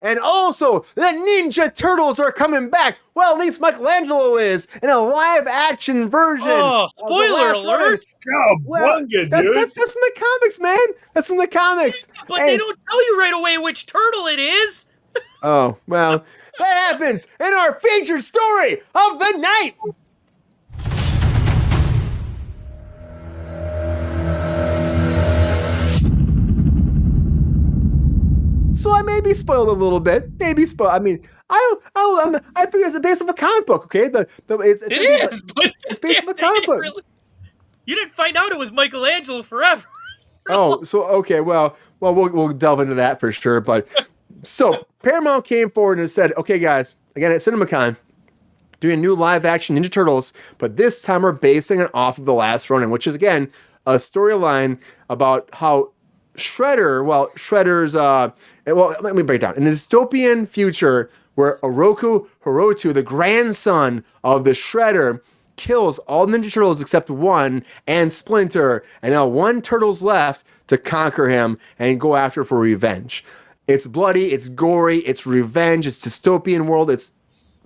And also, the Ninja Turtles are coming back. Well, at least Michelangelo is in a live-action version. Oh, spoiler alert! Well, dude. that's from the comics, man. That's from the comics. But they don't tell you right away which turtle it is. Oh, well, that happens in our featured story of the night. So I may be spoiled a little bit. Maybe spoiled. I mean, I figure it's based off a comic book. Okay, it's based off a comic book. Really, you didn't find out it was Michelangelo forever. Oh, so okay, well, we'll delve into that for sure. But so Paramount came forward and said, "Okay, guys, again at CinemaCon, doing a new live-action Ninja Turtles, but this time we're basing it off of The Last Ronin, which is again a storyline about how Shredder's let me break it down. In a dystopian future where Oroku Horotu, the grandson of the Shredder, kills all Ninja Turtles except one and Splinter, and now one turtle's left to conquer him and go after for revenge. It's bloody, it's gory, it's revenge, it's dystopian world, it's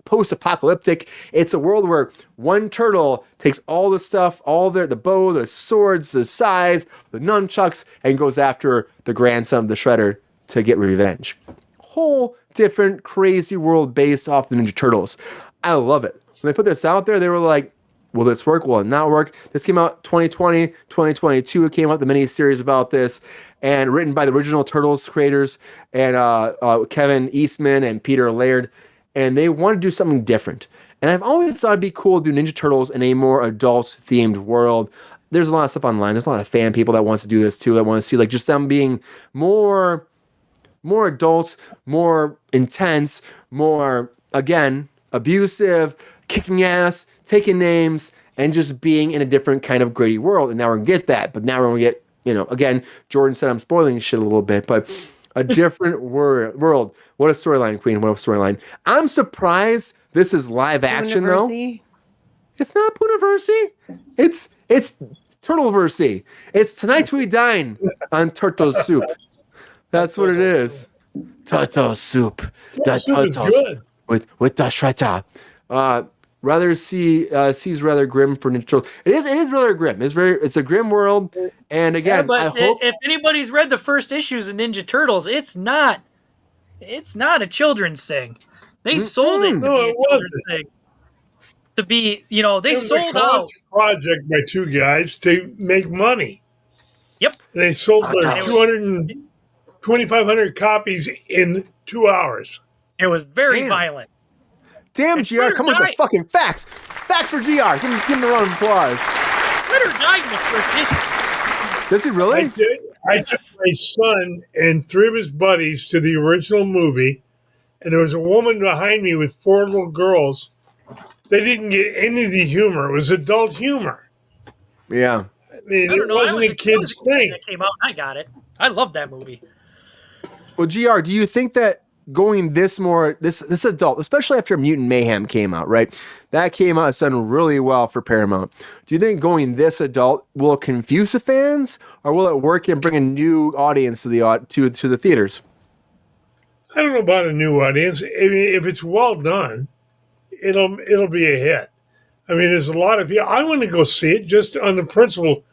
post-apocalyptic. It's a world where one turtle takes all the stuff, all the bow, the swords, the sais, the nunchucks, and goes after the grandson of the Shredder to get revenge. Whole different crazy world based off the Ninja Turtles. I love it. When they put this out there, they were like, will this work? Will it not work? This came out 2020, 2022. It came out the mini-series about this, and written by the original Turtles creators and Kevin Eastman and Peter Laird. And they want to do something different. And I've always thought it'd be cool to do Ninja Turtles in a more adult-themed world. There's a lot of stuff online. There's a lot of fan people that wants to do this too. That want to see like just them being more adult, more intense, more, again, abusive, kicking ass, taking names, and just being in a different kind of gritty world. And now we're going to get that. But now we're going to get, again, Jordan said I'm spoiling shit a little bit, but a different world. What a storyline, Queen. What a storyline. I'm surprised this is live action, though. It's not Puniversity. It's Turtleversity. It's Tonight We Dine on Turtle Soup. That's what it is. Turtle Soup. The turtles with the shredder. Rather sees rather grim for Ninja Turtles. It is rather grim. It's a grim world. And again, but if anybody's read the first issues of Ninja Turtles, it's not a children's thing. They sold it to be a children's thing. To be, they sold out. Project by two guys to make money. Yep. They sold their 2,500 copies in 2 hours. It was very violent. Damn, GR, come with the fucking facts. Facts for GR. Give him a round of applause. Shredder died in the first issue. Does he really? I took my son and 3 of his buddies to the original movie, and there was a woman behind me with 4 little girls. They didn't get any of the humor. It was adult humor. Yeah. I mean, it wasn't a kid's thing. That came out, I got it. I love that movie. Well, GR, do you think that going this adult, especially after Mutant Mayhem came out, right? That came out, it's done really well for Paramount. Do you think going this adult will confuse the fans, or will it work and bring a new audience to the theaters? I don't know about a new audience. I mean, if it's well done, it'll be a hit. I mean, there's a lot of people. I want to go see it just on the principle.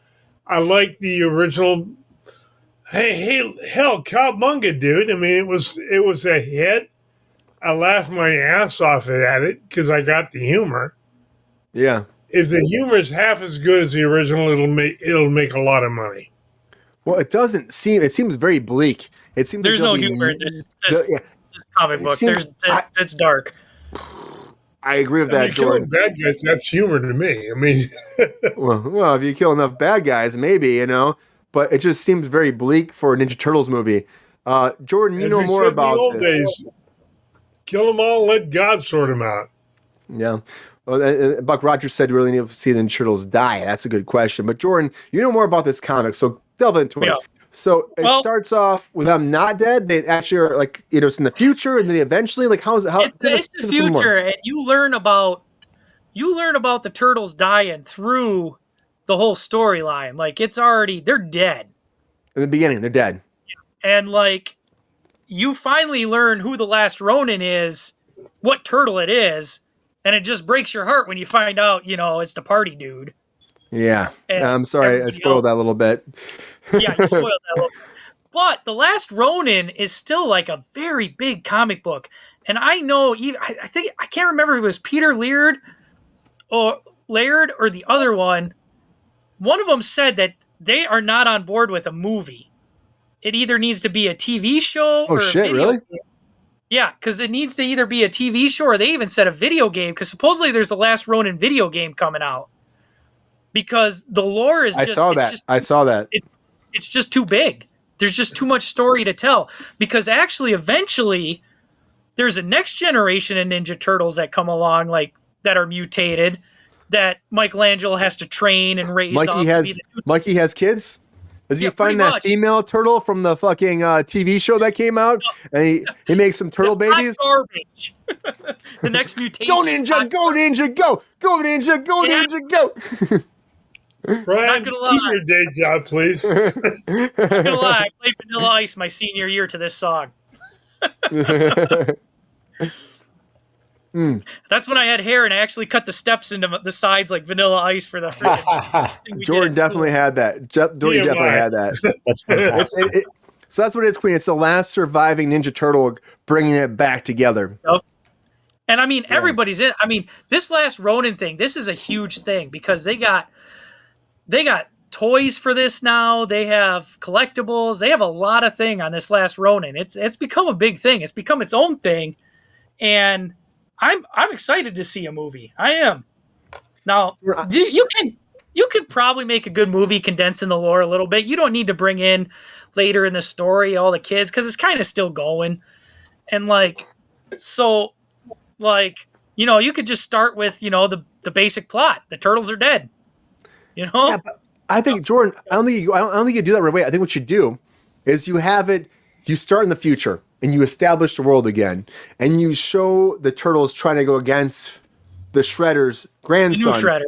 I like the original. Hey, hell, Cowabunga, dude. I mean, it was a hit. I laughed my ass off at it because I got the humor. Yeah. If the humor is half as good as the original, it'll make a lot of money. Well, it seems very bleak. It seems there's no humor in this comic book. It's dark. I agree with that, Jordan. Bad guys, that's humor to me. I mean, well, if you kill enough bad guys, maybe, but it just seems very bleak for a Ninja Turtles movie. Jordan, you know more about old this. Days, kill them all, let God sort them out. Yeah. Well, Buck Rogers said, really need to see the Ninja Turtles die. That's a good question. But Jordan, you know more about this comic, so delve into it. Yeah. So it starts off with them not dead. They actually are like, it's in the future, and then eventually, like, how? It's the future, and you learn about the turtles dying through the whole storyline. Like, they're dead. In the beginning, they're dead. And like, you finally learn who the Last Ronin is, what turtle it is, and it just breaks your heart when you find out, it's the party dude. Yeah. And I'm sorry, I spoiled that a little bit. Yeah, you spoiled that a little bit. But The Last Ronin is still like a very big comic book. And I know, I think, I can't remember if it was Peter Laird or the other one. One of them said that they are not on board with a movie. It either needs to be a TV show Oh, or shit, a video really? game. Yeah, because it needs to either be a TV show or they even said a video game, because supposedly there's a Last Ronin video game coming out. Because the lore is I saw that. It's just too big. There's just too much story to tell. Because actually, eventually, there's a next generation of Ninja Turtles that come along, like, that are mutated, that Michelangelo has to train and raise Mikey has kids? Does he find that much. female turtle from the fucking TV show that came out? And he makes some turtle babies? Garbage. The next mutation. Go Ninja, go Ninja, go! Go Ninja, go Ninja, go! Brian, Not gonna keep lie. your day job, please. Not gonna lie, I played Vanilla Ice my senior year to this song. That's when I had hair and I actually cut the steps into the sides like Vanilla Ice for the freaking thing we Jordan did at definitely school. had that. Jordan definitely had that. That's fantastic. So that's what it is, Queen. It's the last surviving Ninja Turtle bringing it back together. Yep. And I mean, everybody's in. I mean, this Last Ronin thing, this is a huge thing because they got toys for this now. They have collectibles. They have a lot of thing on this Last Ronin. It's become a big thing. It's become its own thing, and I'm excited to see a movie. I am. Now you can probably make a good movie condensing the lore a little bit. You don't need to bring in later in the story all the kids because it's kind of still going, and you could just start with the basic plot. The turtles are dead. Yeah, but I think Jordan, I don't think you do that right away. I think what you do is you start in the future and you establish the world again, and you show the turtles trying to go against the Shredder's grandson, The new Shredder.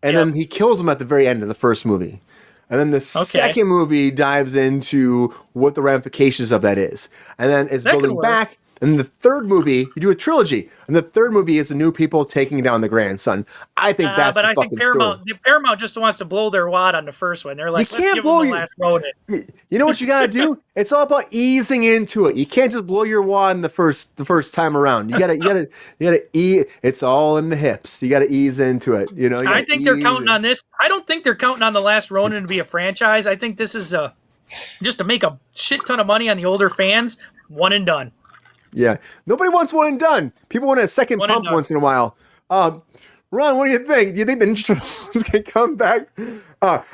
and then he kills him at the very end of the first movie. And then the second movie dives into what the ramifications of that is, and then it's building back. And the third movie, you do a trilogy, and the third movie is the new people taking down the grandson. I think that's the fucking story. Paramount just wants to blow their wad on the first one. They're like, let's give them the Last Ronin. You know what you gotta do? It's all about easing into it. You can't just blow your wad in the first time around. You gotta ease. It's all in the hips. You gotta ease into it. I think they're counting on this. I don't think they're counting on the Last Ronin to be a franchise. I think this is just to make a shit ton of money on the older fans. One and done. Yeah. Nobody wants one and done. People want a second pump once in a while. Ron, what do you think? Do you think the Ninja Turtles can come back?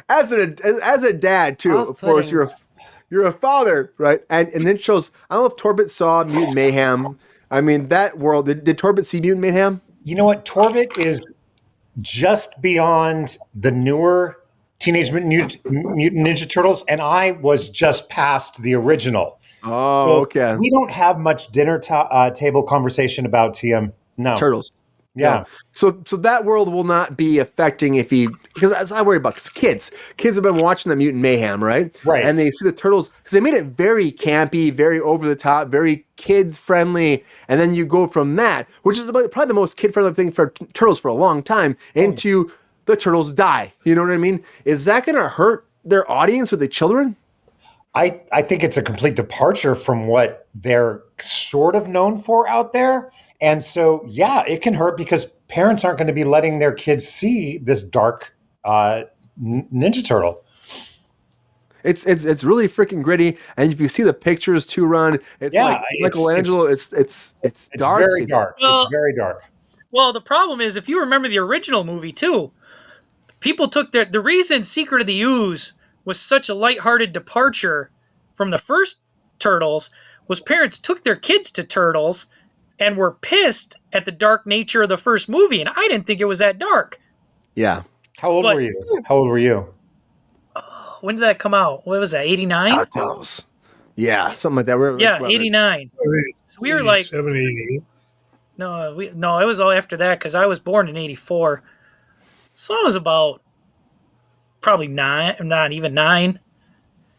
As a dad too, of course, you're a father, right? And Ninja Turtles, I don't know if Torbit saw Mutant Mayhem. I mean, that world, did Torbit see Mutant Mayhem? You know what? Torbit is just beyond the newer Teenage Mutant Ninja Turtles, and I was just past the original. Oh, so okay. We don't have much dinner table conversation about TM. No. Turtles. Yeah. So that world will not be affecting because as I worry about kids have been watching the Mutant Mayhem, right? Right. And they see the turtles because they made it very campy, very over the top, very kids friendly, and then you go from that, which is probably the most kid friendly thing for turtles for a long time, into the turtles die. You know what I mean? Is that going to hurt their audience with the children? I think it's a complete departure from what they're sort of known for out there. And so, yeah, it can hurt because parents aren't going to be letting their kids see this dark Ninja Turtle. It's really freaking gritty, and if you see the pictures too, Ron, it's like Michelangelo. It's dark. Very dark. It's very dark. Well, the problem is if you remember the original movie too, people took the reason Secret of the Ooze was such a lighthearted departure from the first Turtles was parents took their kids to Turtles and were pissed at the dark nature of the first movie, and I didn't think it was that dark. Yeah. How old were you? When did that come out? What was that, 89? Tacos. Yeah, something like that. 89. So we were like 88. No, it was all after that because I was born in 84. So I was about probably 9, not even 9.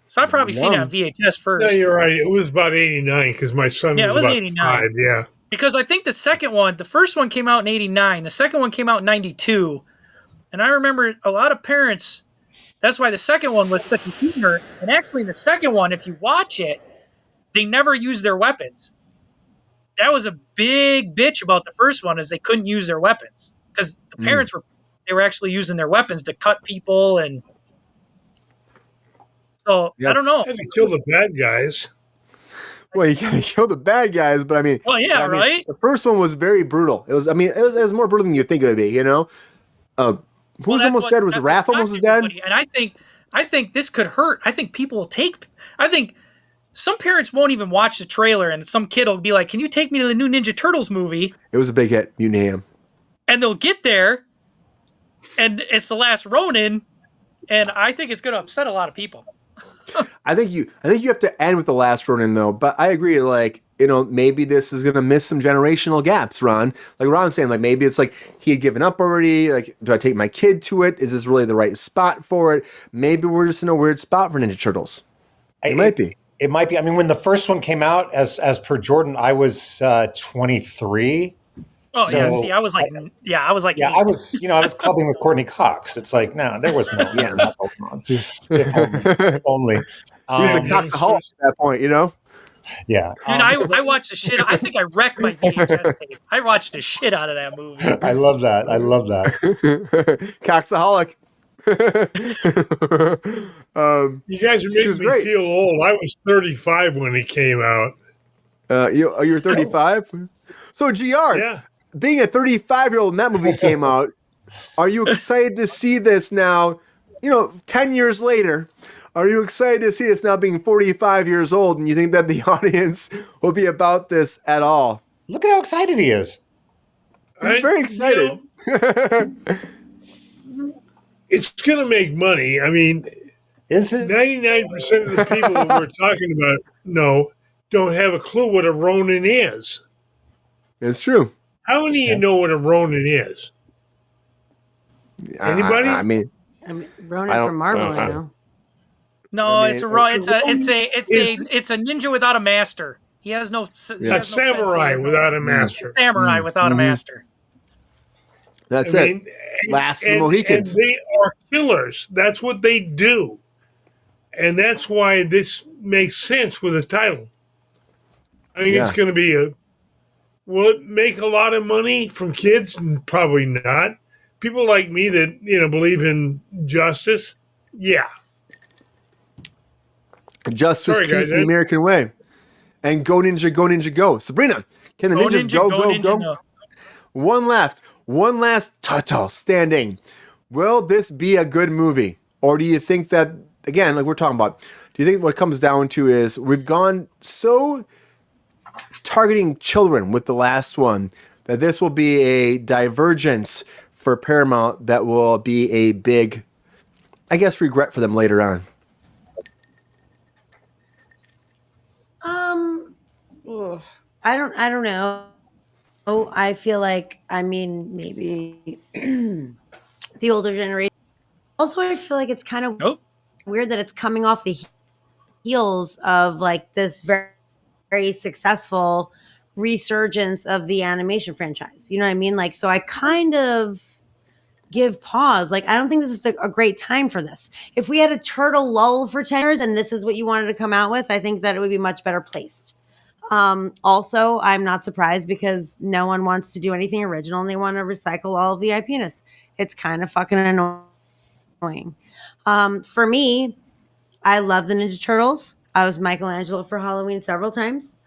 So I've probably seen it on VHS first. No, you're right. It was about 89 because my son was about 89. 5. Yeah. Because I think the first one came out in 89. The second one came out in 92. And I remember a lot of parents, that's why the second one was such a humor. And actually, in the second one, if you watch it, they never use their weapons. That was a big bitch about the first one, is they couldn't use their weapons. Because the parents were actually using their weapons to cut people. And so, I don't know. Had to kill the bad guys. Well, you gotta kill the bad guys, but I mean, right. The first one was very brutal. It was more brutal than you think it would be. You know, who was almost dead? Was Raph almost dead? And I think this could hurt. I think people will take. I think some parents won't even watch the trailer, and some kid will be like, "Can you take me to the new Ninja Turtles movie?" It was a big hit, Mutant Mayhem. And they'll get there, and it's the Last Ronin, and I think it's going to upset a lot of people. I think you have to end with the Last Ronin though, but I agree. Like, you know, maybe this is gonna miss some generational gaps. Ron, like Ron's saying, like maybe it's like he had given up already. Like, do I take my kid to it? Is this really the right spot for it? Maybe we're just in a weird spot for Ninja Turtles. It might be. It might be. I mean, when the first one came out, as per Jordan, I was 23. Oh, so, yeah. See, I was like, I was like, 8. I was clubbing with Courtney Cox. It's like, no, there was no, if only. He was a coxaholic at that point, you know? Yeah. Dude, I watched the shit. I think I wrecked my VHS tape. I watched the shit out of that movie. I love that. Coxaholic. You guys are making me feel old. I was 35 when it came out. You were 35? So, GR, yeah. Being a 35-year-old when that movie came out, are you excited to see this now, 10 years later? Are you excited to see this now being 45 years old, and you think that the audience will be about this at all? Look at how excited he is. He's very excited. It's going to make money. I mean, is it? 99% of the people that we're talking about don't have a clue what a Ronin is. It's true. How many of you know what a Ronin is? Anybody? I mean Ronin from Marvel, I know. No, it's a ninja without a master. He has no. A samurai without a master. Samurai without a master. That's it. Last of the Mohicans. And they are killers. That's what they do. And that's why this makes sense with the title. I think it's going to be will it make a lot of money from kids? Probably not. People like me that, believe in justice. Yeah. Justice, peace, the American way. And go ninja, go ninja, go. Sabrina, can the ninjas go? One last Toto standing. Will this be a good movie? Or do you think that, again, like we're talking about, do you think what it comes down to is we've gone so targeting children with the last one that this will be a divergence for Paramount that will be a big, I guess, regret for them later on? I don't know. I feel like, maybe the older generation. Also, I feel like it's kind of weird that it's coming off the heels of like this very, very successful resurgence of the animation franchise. You know what I mean? Like, so I kind of give pause. Like, I don't think this is a great time for this. If we had a turtle lull for 10 years and this is what you wanted to come out with, I think that it would be much better placed. Also, I'm not surprised because no one wants to do anything original and they want to recycle all of the IP-ness. It's kind of fucking annoying. For me, I love the Ninja Turtles. I was Michelangelo for Halloween several times.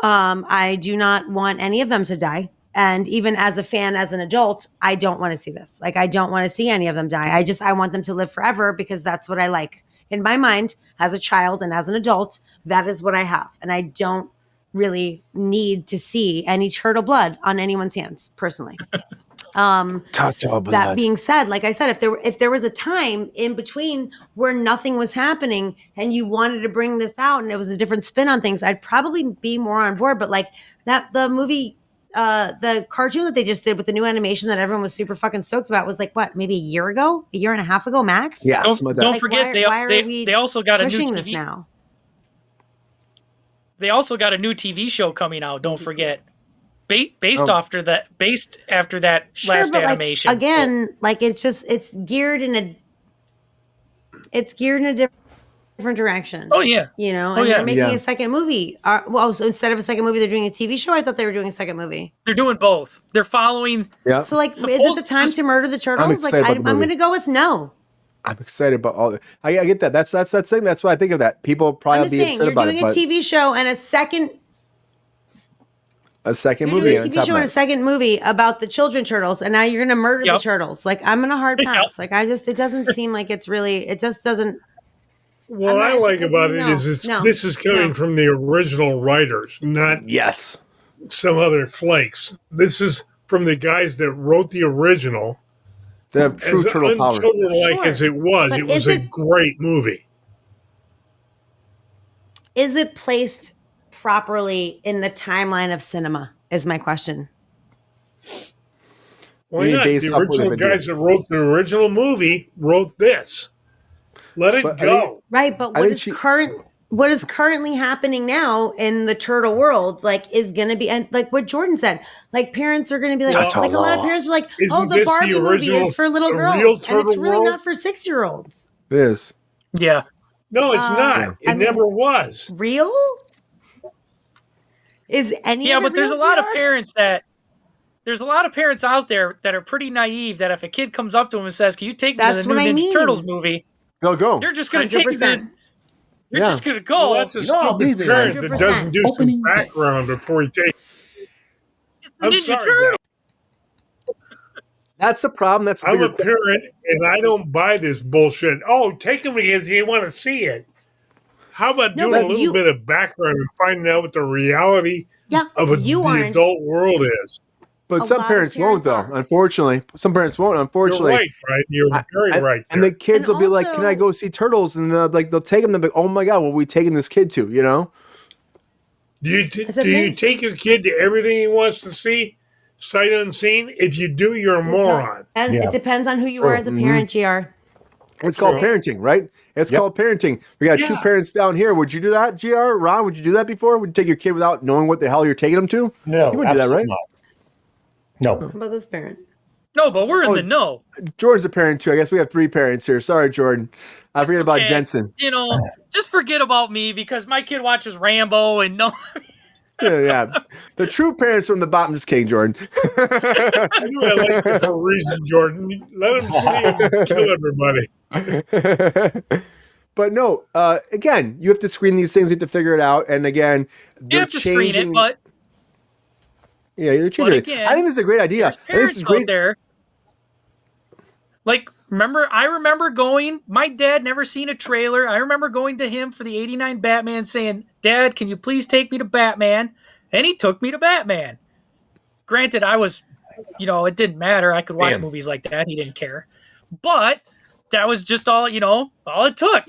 I do not want any of them to die. And even as a fan, as an adult, I don't want to see this. Like, I don't want to see any of them die. I want them to live forever because that's what I like. In my mind, as a child and as an adult, that is what I have. And I don't really need to see any turtle blood on anyone's hands, personally. That being said, like I said, if there was a time in between where nothing was happening and you wanted to bring this out and it was a different spin on things, I'd probably be more on board. But like the movie the cartoon that they just did with the new animation that everyone was super fucking stoked about was like what, maybe a year and a half ago max. Yeah, don't forget they also got a new pushing TV this now. They also got a new TV show coming out. Don't forget, based after that last animation. Like, again, like it's geared in a different direction. Oh yeah, and they're making a second movie. So instead of a second movie, they're doing a TV show. I thought they were doing a second movie. They're doing both. They're following. Yeah. So like, is it the time to murder the turtles? I'm going to go with no. I'm excited about all. I get that. That's thing. That's why I think of that. People probably be upset about it. You're doing a TV show and a second movie. You're doing a TV show and a second movie about the children turtles, and now you're going to murder the turtles. Like, I'm in a hard pass. Like, it doesn't seem like it's really. It just doesn't. What I like about it is this is coming from the original writers, not some other flakes. This is from the guys that wrote the original. They have true turtle power. As it was a great movie. Is it placed properly in the timeline of cinema? Is my question. Why not? The original guys that wrote the original movie wrote this. Let it go. Right, but what is currently happening now in the turtle world, like, is going to be, and like what Jordan said, like, parents are going to be like, a lot of parents are like, the Barbie movie is for little girls, and it's really not for 6-year-olds. It is. Yeah. No, it's not. It never was. Real? Is any? Yeah, but there's a lot of parents out there that are pretty naive. That if a kid comes up to them and says, "Can you take me to the new Ninja Turtles movie?" They'll go. They're just going to take them. They're just going to go. Well, that's a stupid parent that doesn't do some background before he takes. It's the Ninja Turtles. That's the problem. I'm a parent, and I don't buy this bullshit. Oh, take them because you want to see it. How about doing a little bit of background and finding out what the reality of the adult world is? But some parents won't, though. Unfortunately, some parents won't. Unfortunately, you're right, right? You're very right. And the kids will be like, "Can I go see turtles?" And they'll take them. They'll be like, "Oh my god, what are we taking this kid to?" You know? Do you take your kid to everything he wants to see, sight unseen? If you do, you're a moron. And it depends on who you are as a parent, GR. It's called parenting, right? It's called parenting. We got 2 parents down here. Would you do that, GR? Ron, would you do that before? Would you take your kid without knowing what the hell you're taking them to? No, you wouldn't do that, right? Not. No. How about this parent? No, but we're in the know. Jordan's a parent too. I guess we have 3 parents here. Sorry, Jordan. I forget about Jensen. Just forget about me because my kid watches Rambo and no. Yeah. The true parents from the bottomless king, Jordan. I knew I liked it for a reason, Jordan. Let him see him kill everybody. But no, again, you have to screen these things. You have to figure it out. And again, you have to screen it, but you're changing it. I think this is a great idea. Parents out there. Like, I remember going, my dad never seen a trailer. I remember going to him for the 89 Batman saying, "Dad, can you please take me to Batman?" And he took me to Batman. Granted, I was, it didn't matter. I could watch movies like that. He didn't care. But that was just all it took.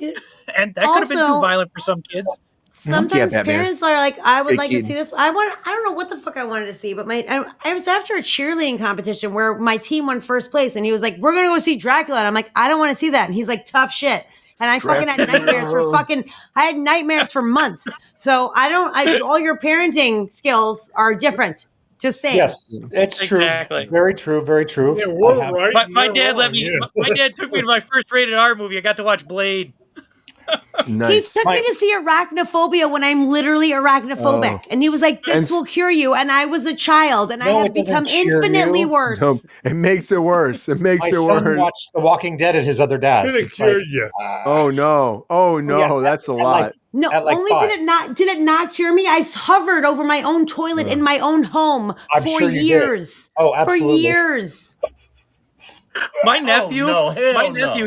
And that could have been too violent for some kids. Sometimes parents are like, I would like to see this. I don't know what the fuck I wanted to see, but I was after a cheerleading competition where my team won first place, and he was like, "We're going to go see Dracula." And I'm like, "I don't want to see that." And he's like, "Tough shit." And I fucking had nightmares for months. So all your parenting skills are different. Just saying. Yes, it's exactly. True. Very true. Very true. Yeah, we're right. My dad my dad took me to my first rated R movie. I got to watch Blade. Nice. He took me to see Arachnophobia when I'm literally arachnophobic. And he was like, "This will cure you." And I was a child, and I have become infinitely worse. No, it makes it worse. It makes it son worse. Watched The Walking Dead at his other dad's. Should have cured you. Oh no, that's a lot. Did it not cure me? I hovered over my own toilet in my own home for years. Oh, absolutely. For years. My nephew,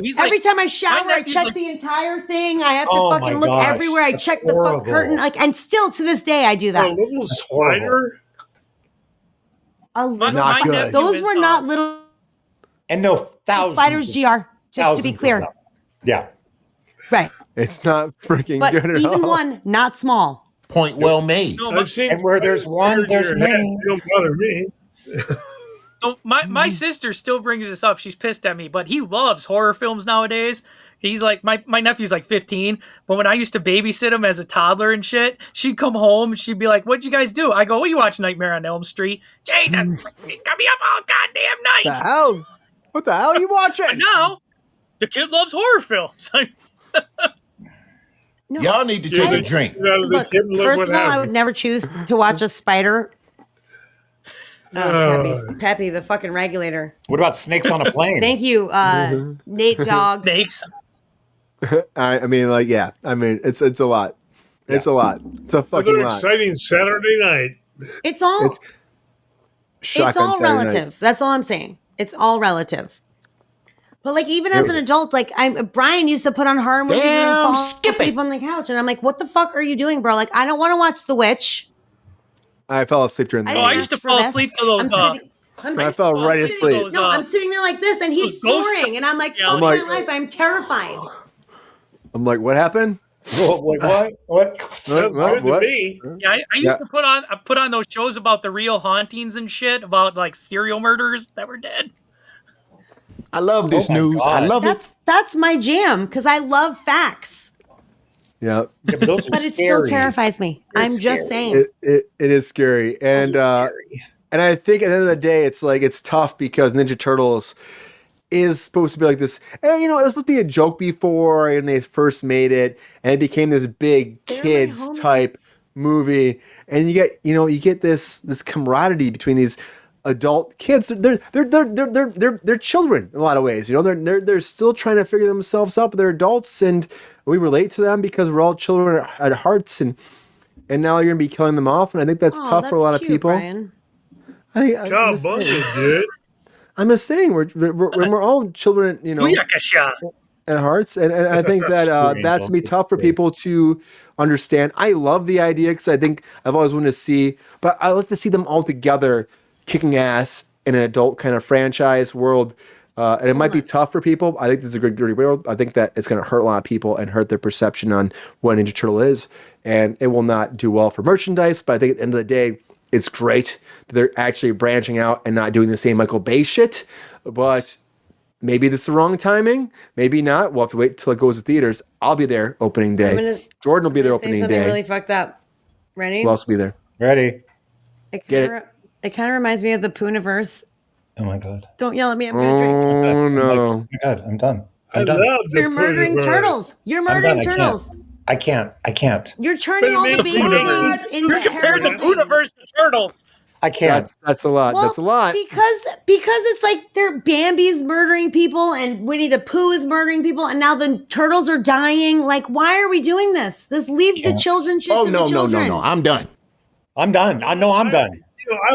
he's every like, time I shower, I check the entire thing. I have to fucking look everywhere. I check the fuck curtain, and still to this day I do that. A little spider. Not good. Those were not little. And no thousands spiders, GR. Just to be clear. Yeah. Right. It's not freaking but good at all. Even one, not small. Point well made. No, I've seen And where there's one, there's many. Don't bother me. so my sister still brings this up. She's pissed at me, but he loves horror films nowadays. He's like, my nephew's like 15, but when I used to babysit him as a toddler and shit, she'd come home and she'd be like, "What'd you guys do?" I go, "Well, you watch Nightmare on Elm Street." Jesus, he got me up all goddamn What the night. hell? What the hell are you watching? And now, the kid loves horror films. No. Y'all need to take a drink. Look, first of all, I would never choose to watch a spider. Peppy, the fucking regulator. What about snakes on a plane? Thank you, Nate Dog. Snakes. I mean, like, yeah. I mean, it's a lot. It's a lot. It's a fucking Another lot. exciting Saturday night. It's all Shotgun Saturday relative. night. That's all I'm saying. It's all relative. But like even as an adult, like Brian used to put on horror movies and fall asleep on the couch, and I'm like, "What the fuck are you doing, bro?" Like, I don't want to watch The Witch. I fell asleep during the I used to fall asleep to those. I fell right asleep. No, I'm sitting there like this, and he's snoring, and I'm like, "Fuck my life! I'm terrified." I'm like, "What happened?" What? Sounds good to me. Yeah, I used to put on those shows about the real hauntings and shit, about like serial murderers that were dead. I love this news. God. I love it. That's my jam because I love facts. Yeah. But those are But it still terrifies me. I'm just saying. It is scary. And I think at the end of the day, it's like it's tough because Ninja Turtles is supposed to be like this. And it was supposed to be a joke before and they first made it, and it became this big kids type movie. And you get this camaraderie between these adult kids. They're children in a lot of ways. They're still trying to figure themselves out, but they're adults, and we relate to them because we're all children at hearts. And now you're gonna be killing them off, and I think that's tough for a lot of people. Brian. I'm just saying we're all children, at hearts, and I think that that's gonna be tough for people to understand. I love the idea because I think I've always wanted to see, but I like to see them all together kicking ass in an adult kind of franchise world. And it might be tough for people. I think this is a good world. I think that it's going to hurt a lot of people and hurt their perception on what Ninja Turtle is. And it will not do well for merchandise. But I think at the end of the day, it's great that they're actually branching out and not doing the same Michael Bay shit. But maybe this is the wrong timing. Maybe not. We'll have to wait till it goes to theaters. I'll be there opening day. Jordan will be there opening day. Really fucked up. Ready? Who else will be there? Ready. It kind of reminds me of the Pooniverse. Oh my God. Don't yell at me. I'm going to drink. Oh, no. Oh my God, I'm done. I love the You're murdering turtles. You're murdering turtles. I can't. You're turning all the baby turtles into Compared the terrible. Pooniverse to turtles. I can't. That's a lot. Well, that's a lot. Because it's like Bambi's murdering people and Winnie the Pooh is murdering people and now the turtles are dying. Like, why are we doing this? Just leave the children shit to the children. No. I'm done. I'm done. I know I'm done. I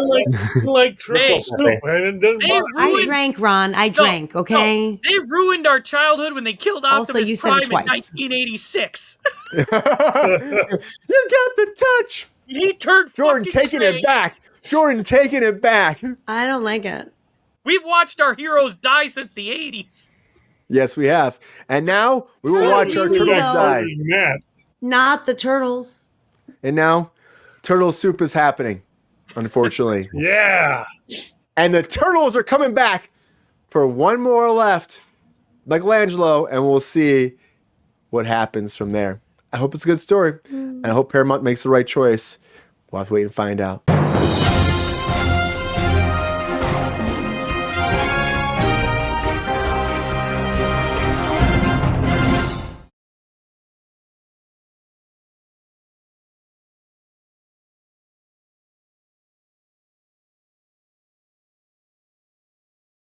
like triple soup. I drank, Ron. I drank, okay? No, they ruined our childhood when they killed Optimus you said Prime it in twice. 1986. You got the touch. He turned Jordan taking it back. Jordan taking it back. I don't like it. We've watched our heroes die since the 80s. Yes, we have. And now we will watch our turtles die. Not the turtles. And now turtle soup is happening, unfortunately. Yeah. And the turtles are coming back for one more left, Michelangelo, and we'll see what happens from there. I hope it's a good story, and I hope Paramount makes the right choice. We'll have to wait and find out.